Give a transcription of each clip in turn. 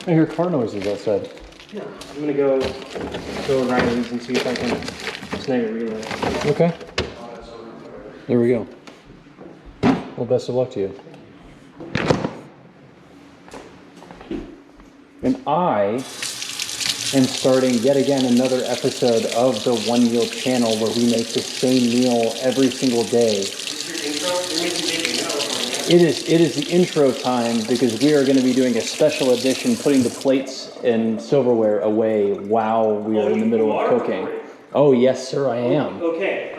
I hear car noises outside. Yeah, I'm gonna go around these and see if I can snag a relay. Okay. There we go. Well, best of luck to you. And I am starting yet again another episode of the One Meal channel where we make the same meal every single day. Is this your intro? You're making bacon now. It is the intro time because we are going to be doing a special edition, putting the plates and silverware away while we are in the middle of cooking. Oh yes, sir, I am. Okay.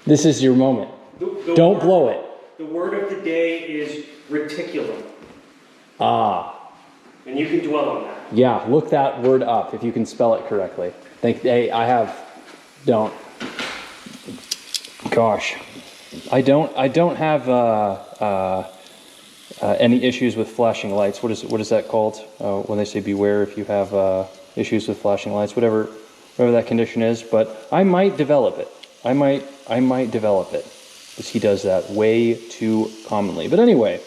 This is your moment. Don't blow it. The word of the day is reticulum. Ah. And you can dwell on that. Yeah, look that word up if you can spell it correctly. Hey, I don't have any issues with flashing lights. What is that called? When they say beware if you have issues with flashing lights, whatever that condition is. But I might develop it. I might develop it because he does that way too commonly. But anyway.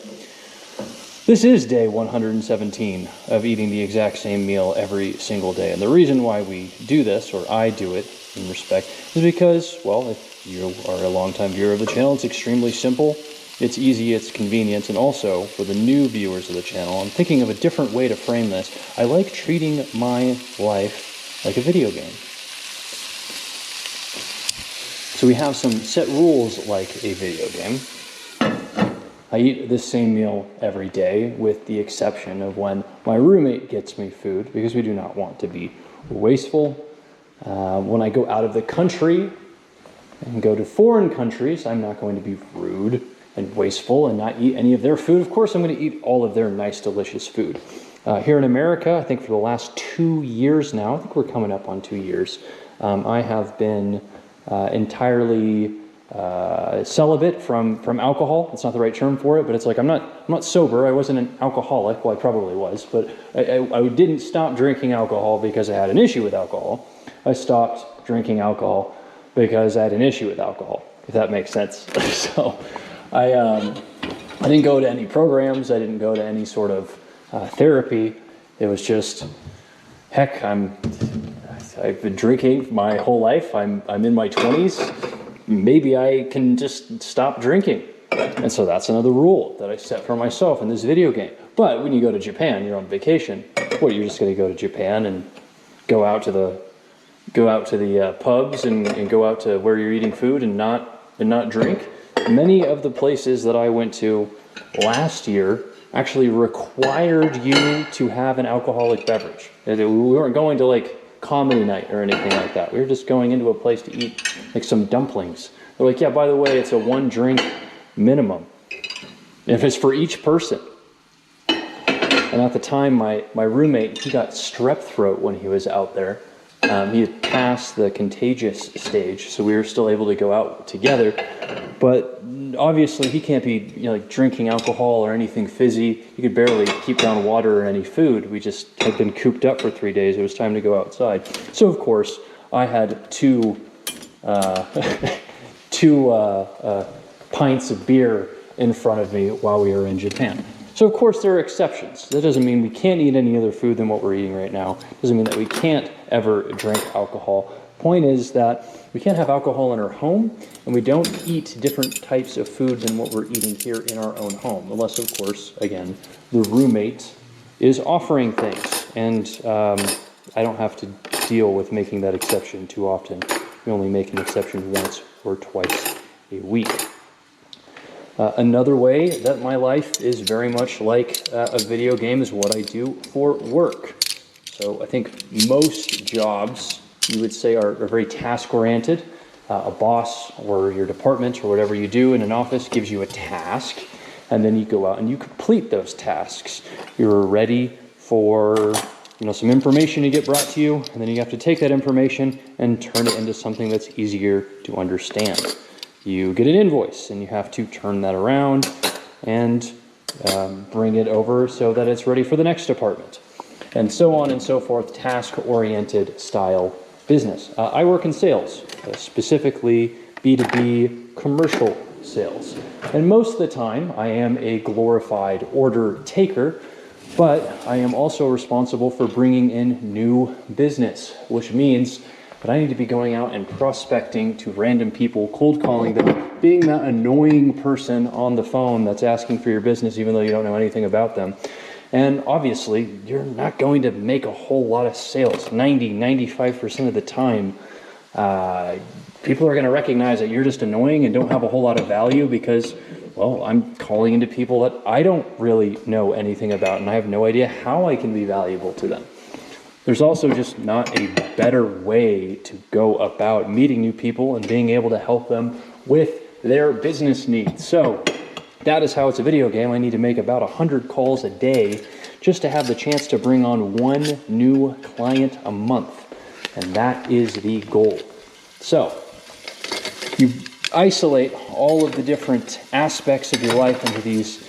This is day 117 of eating the exact same meal every single day. And the reason why we do this, or I do it in respect, is because, well, if you are a longtime viewer of the channel, it's extremely simple, it's easy, it's convenient, and also, for the new viewers of the channel, I'm thinking of a different way to frame this. I like treating my life like a video game. So we have some set rules like a video game. I eat this same meal every day with the exception of when my roommate gets me food because we do not want to be wasteful. When I go out of the country and go to foreign countries, I'm not going to be rude and wasteful and not eat any of their food. Of course, I'm going to eat all of their nice, delicious food. Here in America, I think for the last 2 years now, I think we're coming up on 2 years, I have been entirely celibate from alcohol. It's not the right term for it, but it's like I'm not sober. I wasn't an alcoholic. Well, I probably was, but I didn't stop drinking alcohol because I had an issue with alcohol. I stopped drinking alcohol because I had an issue with alcohol, if that makes sense. So I didn't go to any programs. I didn't go to any sort of therapy. It was just, heck, I've been drinking my whole life. I'm in my 20s. Maybe I can just stop drinking. And so that's another rule that I set for myself in this video game. But when you go to Japan, you're on vacation. What, you're just going to go to Japan and go out to the pubs and go out to where you're eating food and not drink? Many of the places that I went to last year actually required you to have an alcoholic beverage. We weren't going to like comedy night or anything like that. We were just going into a place to eat like some dumplings. They're like, yeah, by the way, it's a 1 drink minimum. If it's for each person. And at the time, my roommate, he got strep throat when he was out there. He had passed the contagious stage, so we were still able to go out together. But obviously, he can't be like drinking alcohol or anything fizzy. He could barely keep down water or any food. We just had been cooped up for 3 days. It was time to go outside. So of course, I had two pints of beer in front of me while we were in Japan. So of course there are exceptions. That doesn't mean we can't eat any other food than what we're eating right now. It doesn't mean that we can't ever drink alcohol. Point is that we can't have alcohol in our home, and we don't eat different types of food than what we're eating here in our own home, unless, of course, again, the roommate is offering things. And I don't have to deal with making that exception too often. We only make an exception once or twice a week. Another way that my life is very much like a video game is what I do for work. So I think most jobs, you would say, are very task-oriented. A boss or your department or whatever you do in an office gives you a task, and then you go out and you complete those tasks. You're ready for some information to get brought to you, and then you have to take that information and turn it into something that's easier to understand. You get an invoice, and you have to turn that around and bring it over so that it's ready for the next department. And so on and so forth, task-oriented style business. I work in sales, specifically B2B commercial sales. And most of the time, I am a glorified order taker, But I am also responsible for bringing in new business, which means that I need to be going out and prospecting to random people, cold calling them, being that annoying person on the phone that's asking for your business even though you don't know anything about them. And obviously, you're not going to make a whole lot of sales. 95% of the time, people are going to recognize that you're just annoying and don't have a whole lot of value because, well, I'm calling into people that I don't really know anything about, and I have no idea how I can be valuable to them. There's also just not a better way to go about meeting new people and being able to help them with their business needs. So that is how it's a video game. I need to make about 100 calls a day just to have the chance to bring on one new client a month. And that is the goal. So you isolate all of the different aspects of your life into these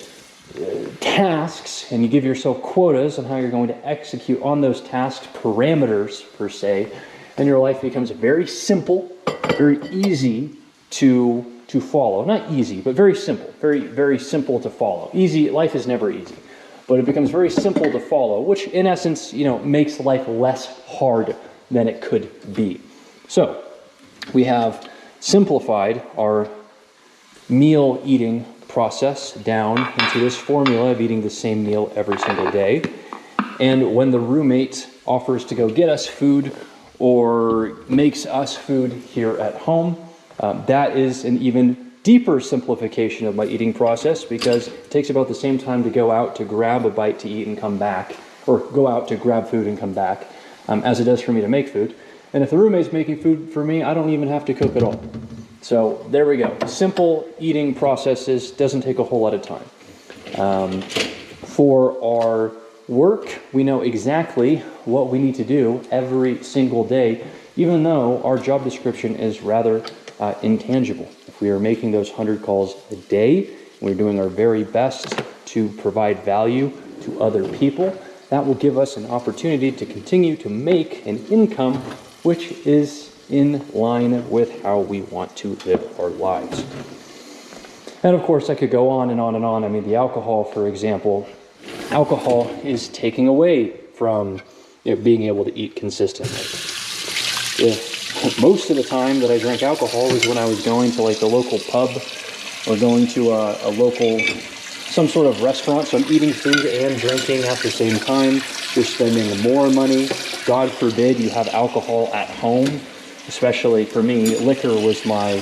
tasks, and you give yourself quotas on how you're going to execute on those tasks, parameters per se, and your life becomes very simple, very easy to follow. Not easy, but very simple, very simple to follow. Easy, life is never easy, but it becomes very simple to follow, which in essence, makes life less hard than it could be. So we have simplified our meal eating process down into this formula of eating the same meal every single day. And when the roommate offers to go get us food or makes us food here at home, that is an even deeper simplification of my eating process, because it takes about the same time to go out to grab a bite to eat and come back, or go out to grab food and come back, as it does for me to make food. And if the roommate's making food for me, I don't even have to cook at all. So there we go. Simple eating processes, doesn't take a whole lot of time. For our work, we know exactly what we need to do every single day, even though our job description is rather intangible. If we are making those 100 calls a day, we're doing our very best to provide value to other people, that will give us an opportunity to continue to make an income which is in line with how we want to live our lives. And of course, I could go on and on and on. I mean, the alcohol, for example, alcohol is taking away from being able to eat consistently. Most of the time that I drank alcohol was when I was going to like the local pub or going to a local, some sort of restaurant. So I'm eating food and drinking at the same time. You're spending more money. God forbid you have alcohol at home. Especially for me, liquor was my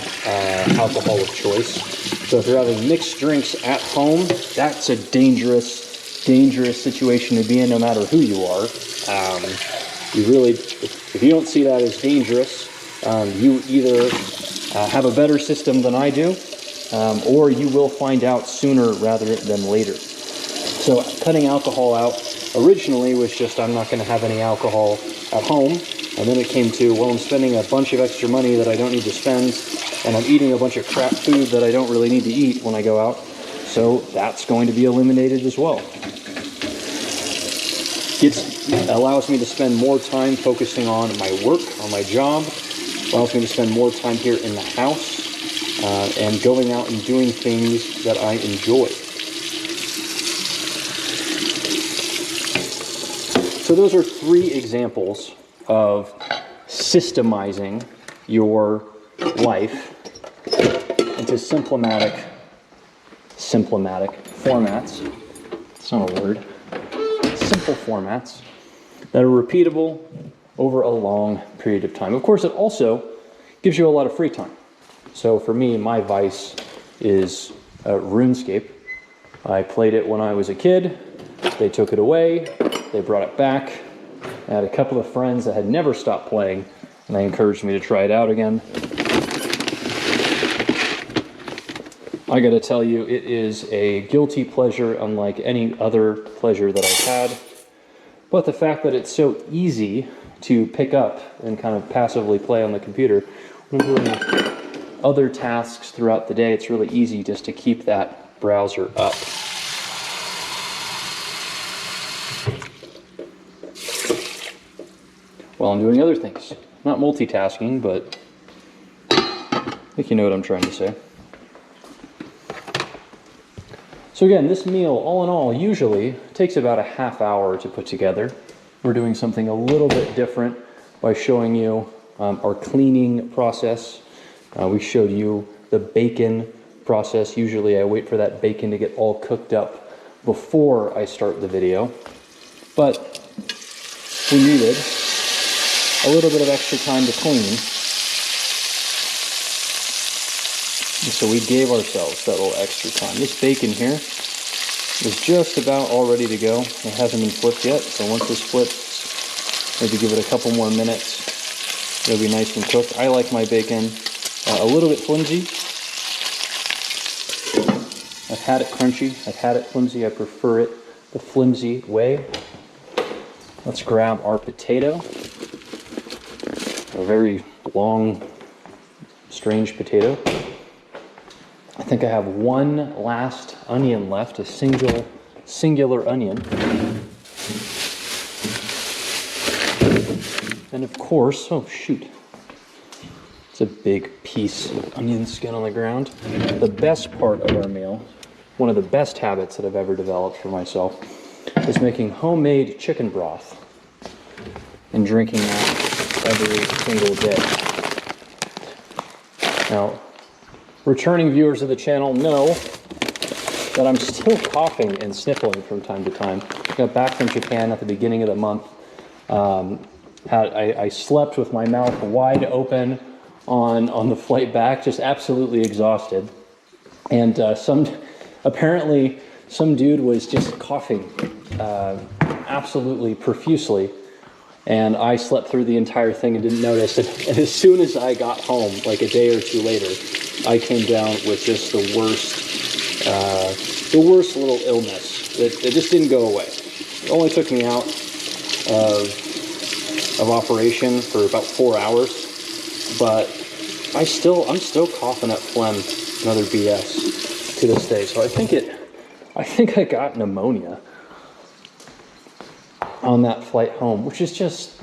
alcohol of choice. So if you're having mixed drinks at home, that's a dangerous situation to be in no matter who you are. You really, if you don't see that as dangerous, you either have a better system than I do, or you will find out sooner rather than later. So cutting alcohol out originally was just, I'm not going to have any alcohol at home. And then it came to, well, I'm spending a bunch of extra money that I don't need to spend, and I'm eating a bunch of crap food that I don't really need to eat when I go out. So that's going to be eliminated as well. It allows me to spend more time focusing on my work, on my job. Allows me to spend more time here in the house and going out and doing things that I enjoy. So those are 3 examples of systemizing your life into symptomatic formats. It's not a word. Simple formats that are repeatable over a long period of time. Of course, it also gives you a lot of free time. So for me, my vice is RuneScape. I played it when I was a kid. They took it away. They brought it back. I had a couple of friends that had never stopped playing, and they encouraged me to try it out again. I gotta tell you, it is a guilty pleasure unlike any other pleasure that I've had. But the fact that it's so easy to pick up and kind of passively play on the computer, when I'm doing other tasks throughout the day, it's really easy just to keep that browser up. While I'm doing other things. Not multitasking, but I think you know what I'm trying to say. So again, this meal, all in all, usually takes about a half hour to put together. We're doing something a little bit different by showing you our cleaning process. We showed you the bacon process. Usually I wait for that bacon to get all cooked up before I start the video. But we needed a little bit of extra time to clean. And so we gave ourselves that little extra time. This bacon here is just about all ready to go. It hasn't been flipped yet, so once this flips, maybe give it a couple more minutes. It'll be nice and cooked. I like my bacon a little bit flimsy. I've had it crunchy, I've had it flimsy. I prefer it the flimsy way. Let's grab our potato. A very long, strange potato. I think I have one last onion left, a singular onion. And of course, oh shoot, it's a big piece of onion skin on the ground. The best part of our meal, one of the best habits that I've ever developed for myself, is making homemade chicken broth and drinking that every single day. Now, returning viewers of the channel know that I'm still coughing and sniffling from time to time. I got back from Japan at the beginning of the month. I slept with my mouth wide open on the flight back, just absolutely exhausted. And apparently some dude was just coughing absolutely profusely. And I slept through the entire thing and didn't notice it. And as soon as I got home, like a day or two later, I came down with just the worst little illness. It just didn't go away. It only took me out of operation for about 4 hours, but I'm still coughing up phlegm and other BS to this day. So I think I got pneumonia on that flight home, which is just,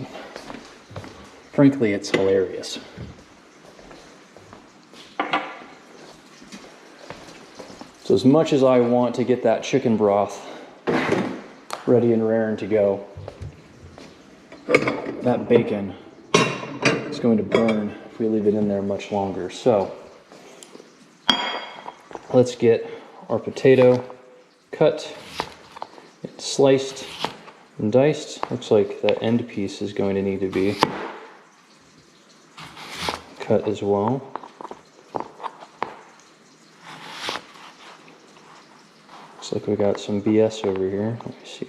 frankly, it's hilarious. So as much as I want to get that chicken broth ready and raring to go, that bacon is going to burn if we leave it in there much longer. So let's get our potato cut, sliced and diced. Looks like the end piece is going to need to be cut as well. Looks like we got some BS over here. Let me see.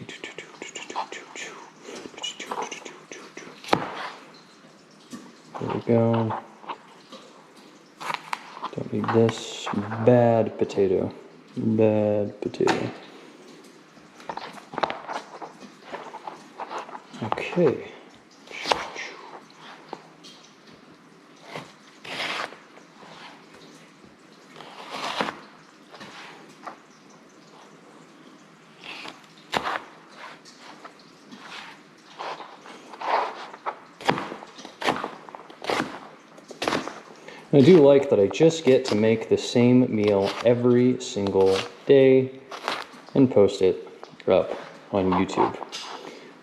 There we go. Don't need this. Bad potato. Bad potato. Okay. I do like that I just get to make the same meal every single day and post it up on YouTube.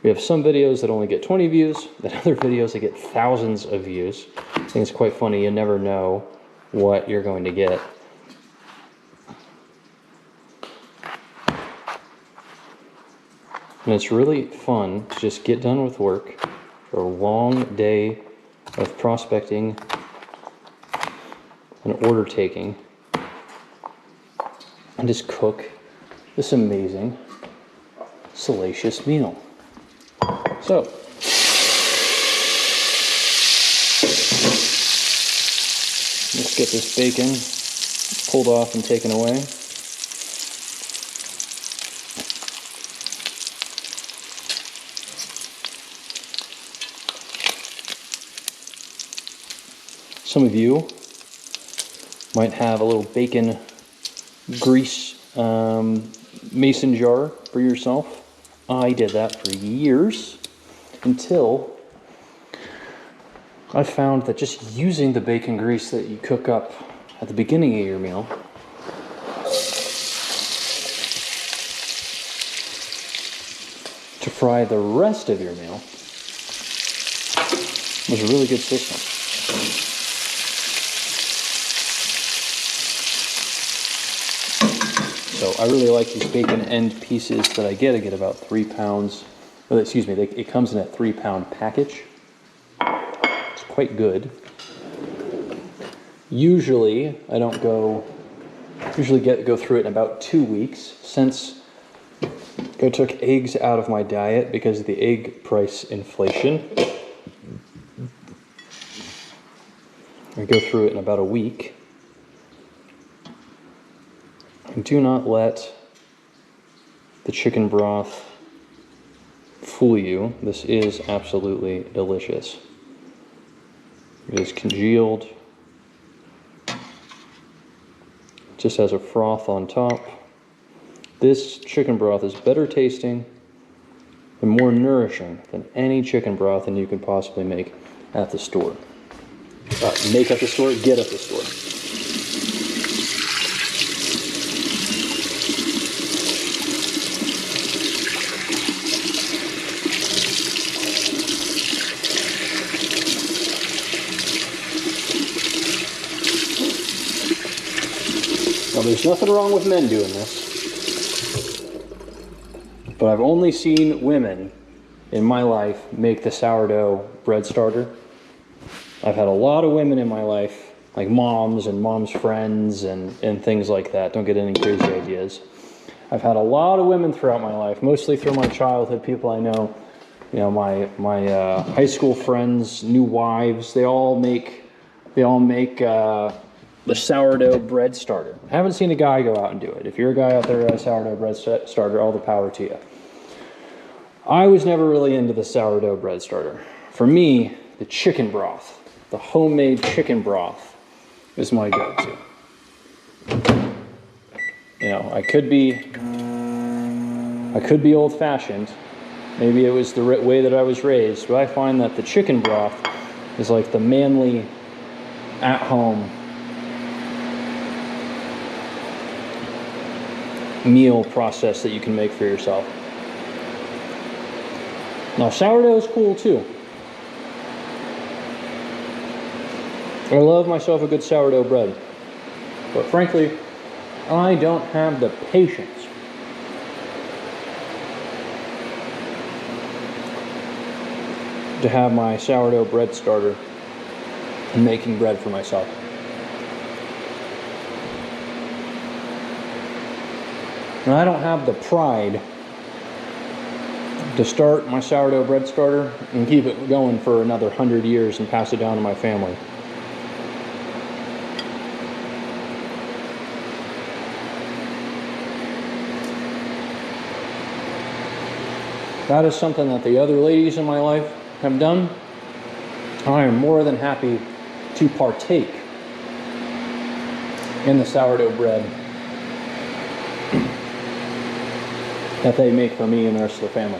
We have some videos that only get 20 views, then other videos that get thousands of views. I think it's quite funny, you never know what you're going to get. And it's really fun to just get done with work for a long day of prospecting and order taking and just cook this amazing, salacious meal. So, let's get this bacon pulled off and taken away. Some of you might have a little bacon grease mason jar for yourself. I did that for years until I found that just using the bacon grease that you cook up at the beginning of your meal to fry the rest of your meal. It was a really good system. So I really like these bacon end pieces that I get. I get about 3 pounds. Well, excuse me, it comes in a 3-pound package. It's quite good. Usually I don't go. Usually go through it in about 2 weeks. Since I took eggs out of my diet because of the egg price inflation, I go through it in about a week. And do not let the chicken broth fool you. This is absolutely delicious. It is congealed. Just has a froth on top. This chicken broth is better tasting and more nourishing than any chicken broth that you can possibly make at the store. Make at the store, get at the store. Now, there's nothing wrong with men doing this, but I've only seen women in my life make the sourdough bread starter. I've had a lot of women in my life, like moms and moms' friends and things like that. Don't get any crazy ideas. I've had a lot of women throughout my life, mostly through my childhood, people I know. You know, my high school friends, new wives. They all make the sourdough bread starter. I haven't seen a guy go out and do it. If you're a guy out there who has sourdough bread starter, all the power to you. I was never really into the sourdough bread starter. For me, the chicken broth, the homemade chicken broth, is my go-to. You know, I could be old-fashioned. Maybe it was the way that I was raised, but I find that the chicken broth is like the manly, at-home meal process that you can make for yourself. Now, sourdough is cool too. I love myself a good sourdough bread, but frankly, I don't have the patience to have my sourdough bread starter and making bread for myself. And I don't have the pride to start my sourdough bread starter and keep it going for another 100 years and pass it down to my family. That is something that the other ladies in my life have done. I am more than happy to partake in the sourdough bread that they make for me and the rest of the family.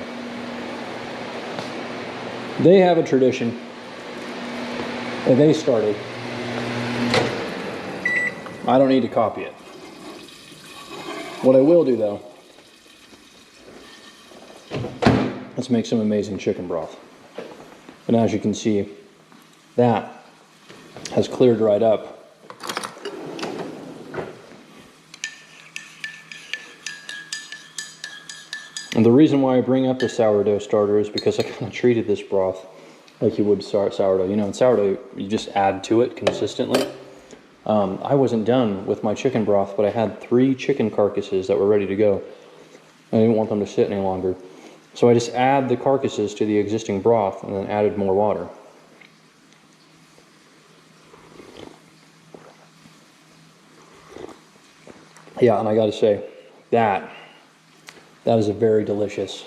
They have a tradition that they started. I don't need to copy it. What I will do, though, let's make some amazing chicken broth. And as you can see, that has cleared right up. And the reason why I bring up the sourdough starter is because I kind of treated this broth like you would sourdough. You know, in sourdough, you just add to it consistently. I wasn't done with my chicken broth, but I had 3 chicken carcasses that were ready to go. I didn't want them to sit any longer. So I just add the carcasses to the existing broth and then added more water. Yeah, and I gotta say, that is a very delicious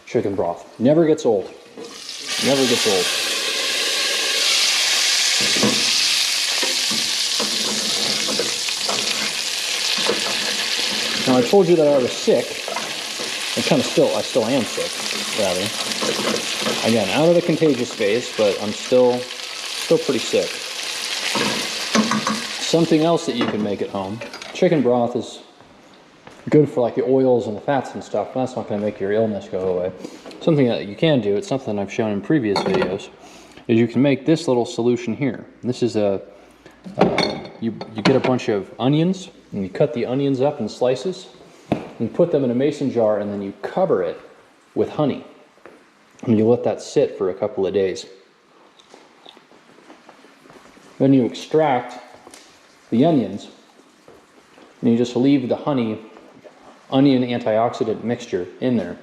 chicken broth. Never gets old. Never gets old. Now, I told you that I was sick. I still am sick, rather. Again, out of the contagious phase, but I'm still pretty sick. Something else that you can make at home. Chicken broth is good for like the oils and the fats and stuff, but that's not going to make your illness go away. Something that you can do, it's something I've shown in previous videos, is you can make this little solution here. This is a, you get a bunch of onions, and you cut the onions up in slices, and put them in a mason jar, and then you cover it with honey. And you let that sit for a couple of days. Then you extract the onions, and you just leave the onion antioxidant mixture in there.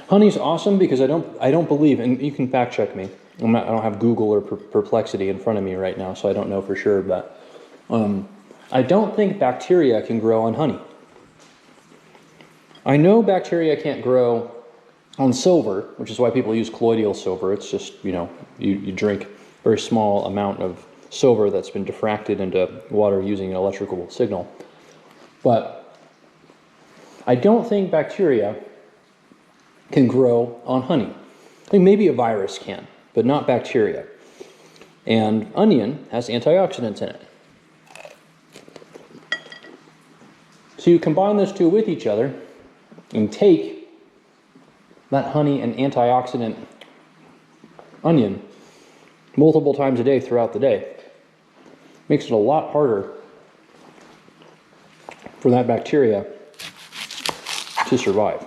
Honey's awesome because I don't believe, and you can fact check me. I don't have Google or Perplexity in front of me right now, so I don't know for sure, but I don't think bacteria can grow on honey. I know bacteria can't grow on silver, which is why people use colloidal silver. It's just, you drink a very small amount of silver that's been diffracted into water using an electrical signal. But I don't think bacteria can grow on honey. I think maybe a virus can, but not bacteria. And onion has antioxidants in it. So you combine those two with each other and take that honey and antioxidant onion multiple times a day throughout the day. Makes it a lot harder for that bacteria to survive.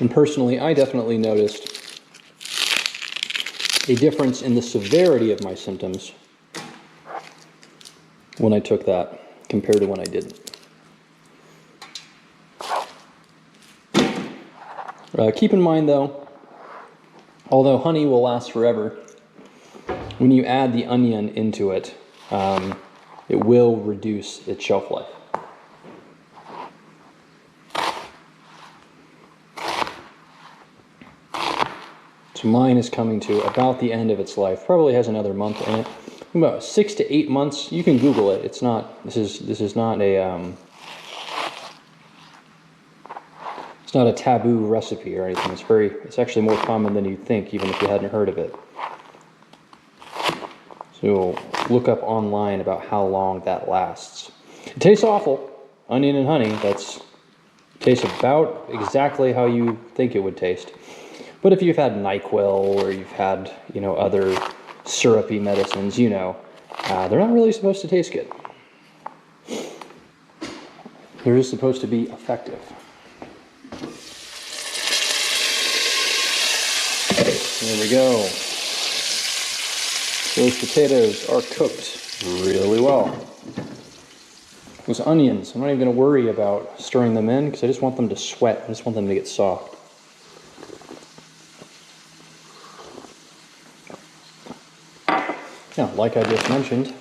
And personally, I definitely noticed a difference in the severity of my symptoms when I took that compared to when I didn't. Keep in mind though, although honey will last forever, when you add the onion into it, it will reduce its shelf life. So mine is coming to about the end of its life. Probably has another month in it. About 6 to 8 months. You can Google it. It's not. This is not a. It's not a taboo recipe or anything. It's actually more common than you'd think, even if you hadn't heard of it. So look up online about how long that lasts. It tastes awful. Onion and honey. Tastes about exactly how you think it would taste. But if you've had NyQuil or you've had, other syrupy medicines, they're not really supposed to taste good. They're just supposed to be effective. There we go. Those potatoes are cooked really well. Those onions, I'm not even going to worry about stirring them in because I just want them to sweat. I just want them to get soft. Now, like I just mentioned,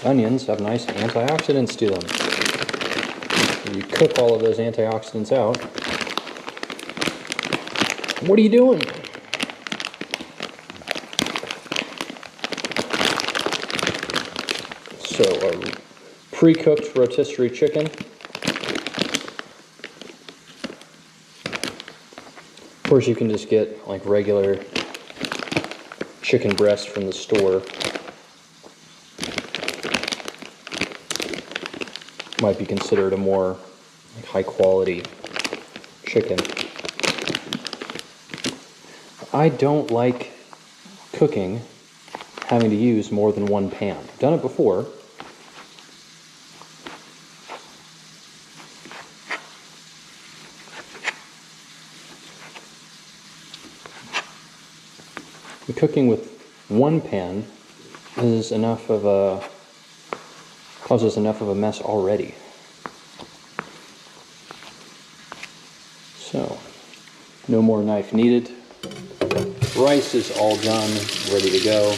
onions have nice antioxidants to them. When you cook all of those antioxidants out, what are you doing? So, a pre-cooked rotisserie chicken. Of course, you can just get like regular chicken breast from the store. Might be considered a more high quality chicken. I don't like cooking having to use more than one pan. I've done it before. The cooking with one pan is causes enough of a mess already. So, no more knife needed. Rice is all done, ready to go.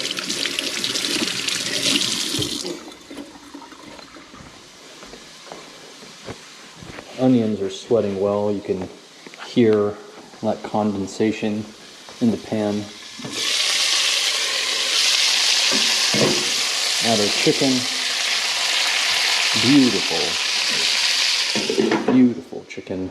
Onions are sweating well. You can hear that condensation in the pan. Add our chicken. Beautiful chicken.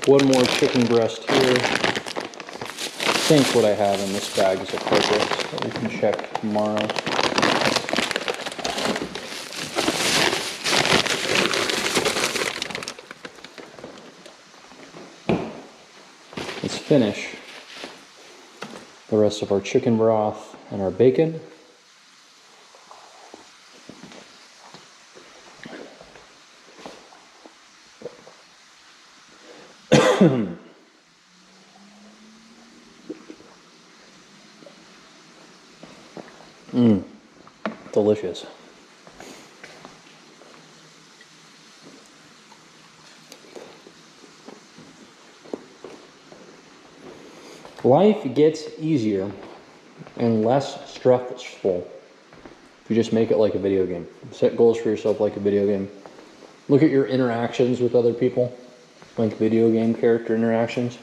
One more chicken breast here. I think what I have in this bag is appropriate, but we can check tomorrow. Let's finish the rest of our chicken broth and our bacon. Delicious. Life gets easier and less stressful if you just make it like a video game. Set goals for yourself like a video game. Look at your interactions with other people, like video game character interactions.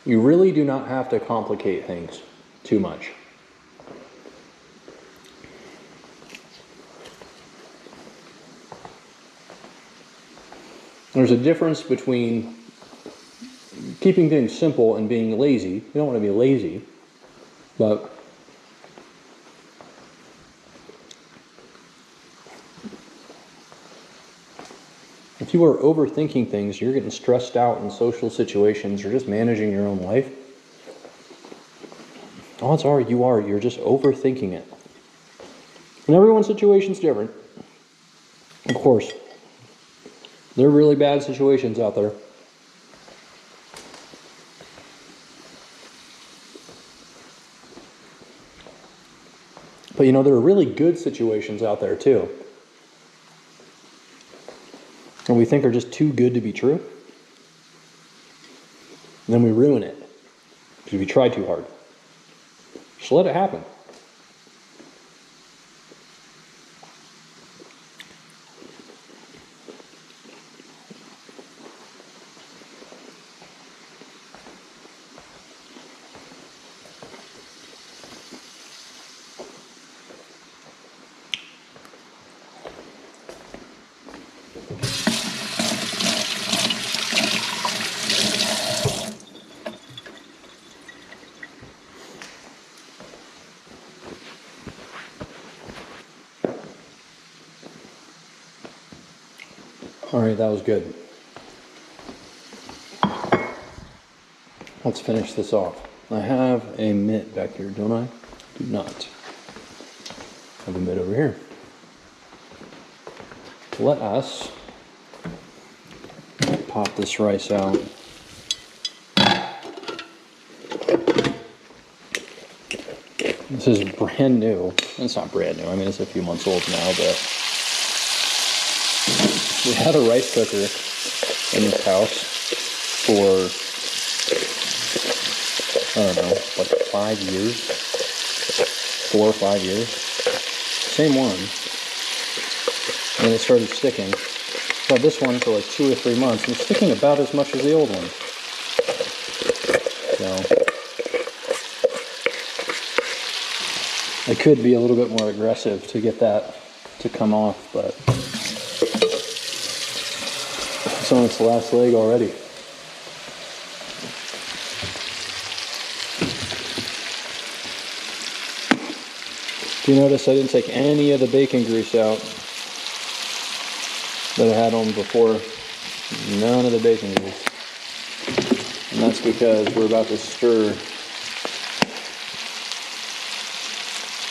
You really do not have to complicate things too much. There's a difference between keeping things simple and being lazy. You don't want to be lazy, but if you are overthinking things, you're getting stressed out in social situations, you're just managing your own life, odds are you're just overthinking it. And everyone's situation's different. Of course, there are really bad situations out there. But you know, there are really good situations out there too. And we think are just too good to be true. And then we ruin it because we try too hard. Just let it happen. All right, that was good. Let's finish this off. I have a mitt back here, don't I? Do not. I have a mitt over here. Let us pop this rice out. This is brand new. It's not brand new. I mean, it's a few months old now, but we had a rice cooker in this house for, I don't know, like 5 years, 4 or 5 years. Same one. And it started sticking. So I had this one for like 2 or 3 months, and it's sticking about as much as the old one. So I could be a little bit more aggressive to get that to come off, but it's on its last leg already. Do you notice I didn't take any of the bacon grease out that I had on before? None of the bacon grease. And that's because we're about to stir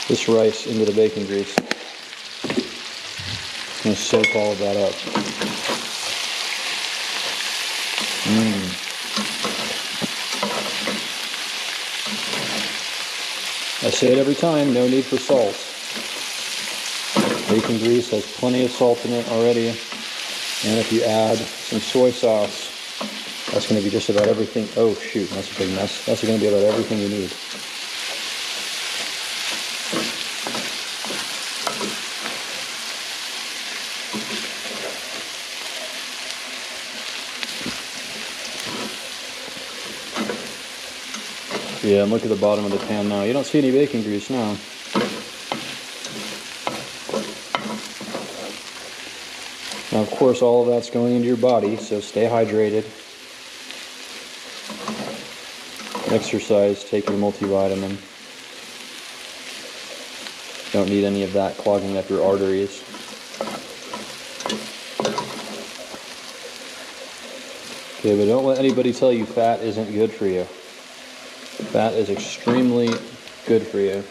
this rice into the bacon grease. I'm going to soak all of that up. I say it every time, no need for salt. Bacon grease has plenty of salt in it already. And if you add some soy sauce, that's going to be just about everything. Oh shoot, that's a big mess. That's going to be about everything you need. Yeah, and look at the bottom of the pan now. You don't see any bacon grease now. Now, of course, all of that's going into your body, so stay hydrated. Exercise, take your multivitamin. Don't need any of that clogging up your arteries. Okay, but don't let anybody tell you fat isn't good for you. Fat is extremely good for you.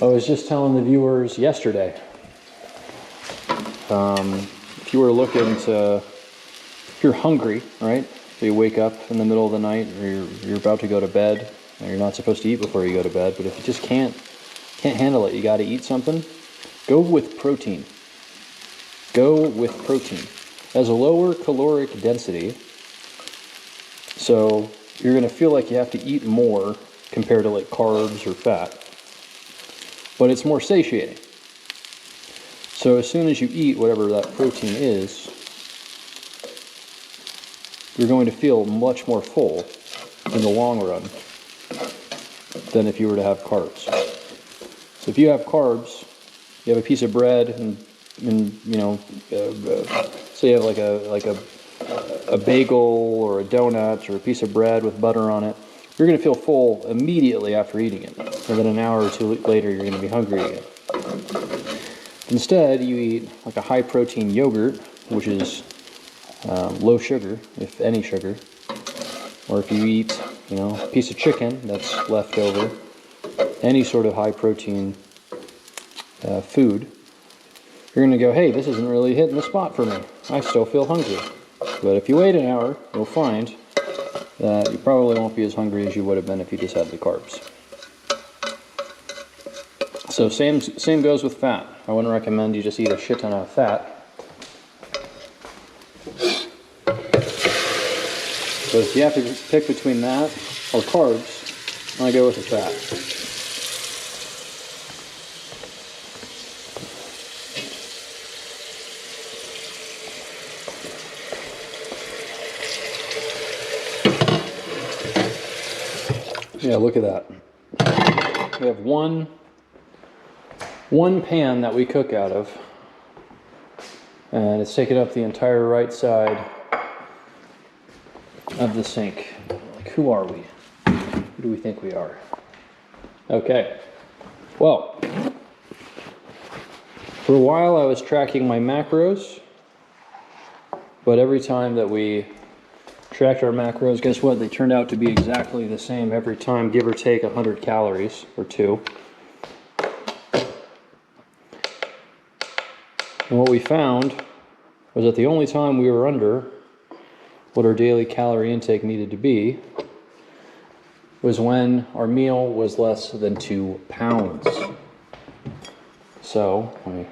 I was just telling the viewers yesterday, if you were looking to, if you're hungry, right? So you wake up in the middle of the night, or you're about to go to bed, and you're not supposed to eat before you go to bed, but if you just can't handle it, you got to eat something, go with protein. Go with protein. It has a lower caloric density, so you're going to feel like you have to eat more compared to like carbs or fat, but it's more satiating. So as soon as you eat whatever that protein is, you're going to feel much more full in the long run than if you were to have carbs. So if you have carbs, you have a piece of bread and you know, so you have like a bagel or a donut or a piece of bread with butter on it, you're going to feel full immediately after eating it. And then an hour or two later, you're going to be hungry again. Instead, you eat like a high protein yogurt, which is low sugar, if any sugar. Or if you eat, you know, a piece of chicken that's left over, any sort of high protein food, you're going to go, hey, this isn't really hitting the spot for me. I still feel hungry. But if you wait an hour, you'll find that you probably won't be as hungry as you would have been if you just had the carbs. So same goes with fat. I wouldn't recommend you just eat a shit ton of fat. But if you have to pick between that or carbs, I go with the fat. Yeah, look at that. We have one pan that we cook out of, and it's taken up the entire right side of the sink. Like, who are we? Who do we think we are? Okay. Well, for a while I was tracking my macros, but every time that we tracked our macros, guess what? They turned out to be exactly the same every time, give or take 100 calories or 2. And what we found was that the only time we were under what our daily calorie intake needed to be was when our meal was less than 2 pounds. So, let me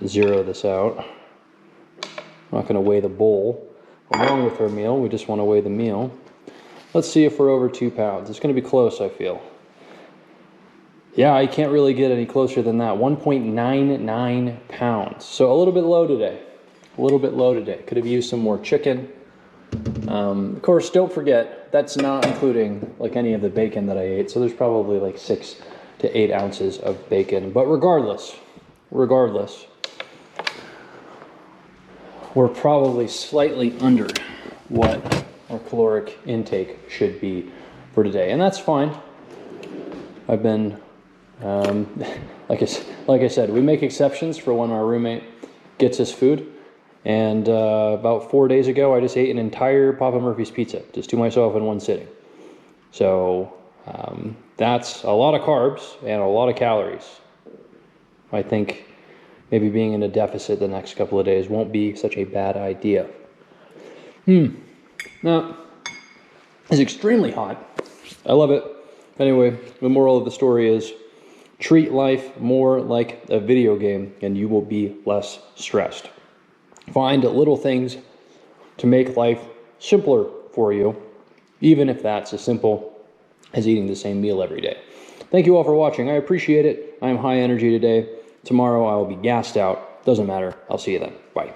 zero this out. I'm not going to weigh the bowl along with our meal, we just want to weigh the meal. Let's see if we're over 2 pounds. It's going to be close, I feel. Yeah, I can't really get any closer than that. 1.99 pounds. So a little bit low today. A little bit low today. Could have used some more chicken. Of course, don't forget, that's not including like any of the bacon that I ate. So there's probably like 6 to 8 ounces of bacon. But regardless, we're probably slightly under what our caloric intake should be for today. And that's fine. I've been, like I said, we make exceptions for when our roommate gets us food. And about 4 days ago, I just ate an entire Papa Murphy's pizza, just to myself in one sitting. So that's a lot of carbs and a lot of calories. I think maybe being in a deficit the next couple of days won't be such a bad idea. Now, it's extremely hot. I love it. Anyway, the moral of the story is treat life more like a video game and you will be less stressed. Find little things to make life simpler for you, even if that's as simple as eating the same meal every day. thank you all for watching. I appreciate it. I am high energy today. Tomorrow I will be gassed out. Doesn't matter. I'll see you then. Bye.